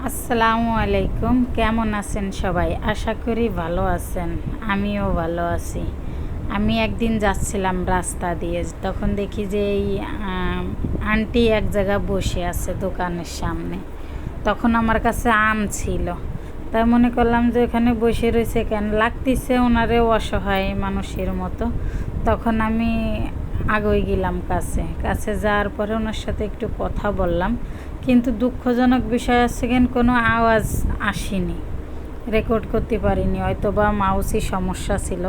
আসসালামু আলাইকুম। কেমন আছেন সবাই? আশা করি ভালো আছেন। আমিও ভালো আছি। আমি একদিন যাচ্ছিলাম রাস্তা দিয়ে, তখন দেখি যে এই আন্টি এক জায়গায় বসে আছে দোকানের সামনে। তখন আমার কাছে আম ছিল, তাই মনে করলাম যে এখানে বসে রয়েছে কেন, লাগতেছে ওনারে অসহায় মানুষের মতো। তখন আমি আগে গেলাম কাছে কাছে যাওয়ার পরে ওনার সাথে একটু কথা বললাম, কিন্তু দুঃখজনক বিষয় আছে কেন, কোনো আওয়াজ আসেনি, রেকর্ড করতে পারিনি, হয়তো বা মাউসি সমস্যা ছিল।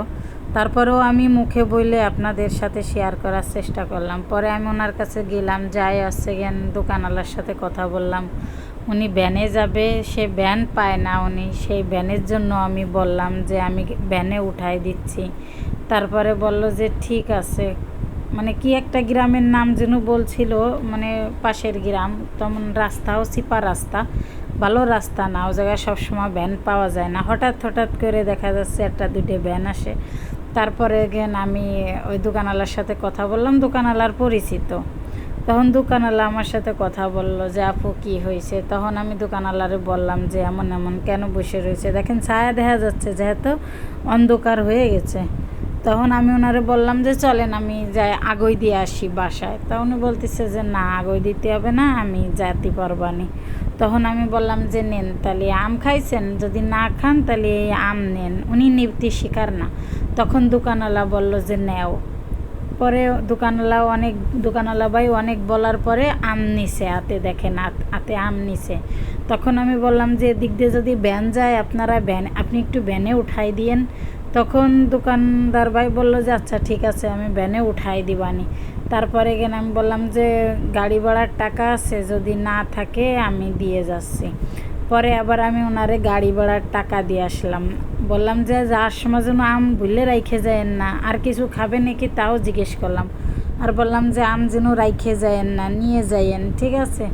তারপরেও আমি মুখে বলে আপনাদের সাথে শেয়ার করার চেষ্টা করলাম। পরে আমি ওনার কাছে গেলাম, যাই আসছে জ্ঞান দোকানওয়ালার সাথে কথা বললাম। উনি ভ্যানে যাবে, সে ভ্যান পায় না, উনি সেই ভ্যানের জন্য আমি বললাম যে আমি ভ্যানে উঠাই দিচ্ছি। তারপরে বলল যে ঠিক আছে, মানে কি একটা গ্রামের নাম যেন বলছিল, মানে পাশের গ্রাম, তেমন রাস্তাও চিপা রাস্তা, ভালো রাস্তা না, ও জায়গায় সবসময় ভ্যান পাওয়া যায় না, হঠাৎ হঠাৎ করে দেখা যাচ্ছে একটা দুটো ভ্যান আসে। তারপরে গেন আমি ওই দোকানওয়ালার সাথে কথা বললাম, দোকানওয়ালার পরিচিত। তখন দোকানওয়ালা আমার সাথে কথা বলল যে আপু কী হয়েছে। তখন আমি দোকানওয়ালারে বললাম যে এমন এমন কেন বসে রয়েছে, দেখেন ছায়া দেখা যাচ্ছে, যেহেতু অন্ধকার হয়ে গেছে। তখন আমি ওনারে বললাম যে চলেন আমি যাই আগই দিয়ে আসি বাসায়। তা উনি বলতেছে যে না, আগই দিতে হবে না, আমি যেতে পারবানি। তখন আমি বললাম যে নেন, তাহলে আম খাইছেন, যদি না খান তাহলে এই আম নেন। উনি নিতে শিকার না। তখন দোকানওয়ালা বলল যে নেও। পরে দোকানওয়ালা ভাই অনেক বলার পরে আম নিছে হাতে, দেখেন হাতে আম নিছে। তখন আমি বললাম যে এদিক দিয়ে যদি ভ্যান যায়, আপনি একটু ভ্যানে উঠাই দিয়েন। তখন দোকানদার ভাই বলল যে আচ্ছা ঠিক আছে, আমি ভ্যানে উঠাই দিবানি। তারপরে গেলে আমি বললাম যে গাড়ি ভাড়ার টাকা আছে, যদি না থাকে আমি দিয়ে যাচ্ছি। পরে আবার আমি ওনারে গাড়ি ভাড়ার টাকা দিয়ে আসলাম। বললাম যে যাওয়ার সময় যেন আম ভুলে রাইখে যায়েন না, আর কিছু খাবে নাকি তাও জিজ্ঞেস করলাম। আর বললাম যে আম যেন রাইখে যায়েন না, নিয়ে যাইয়েন, ঠিক আছে।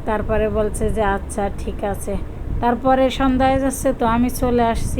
তারপরে বলছে যে আচ্ছা ঠিক আছে। তারপরে সন্ধ্যা হয়ে যাচ্ছে, তো আমি চলে আসছি।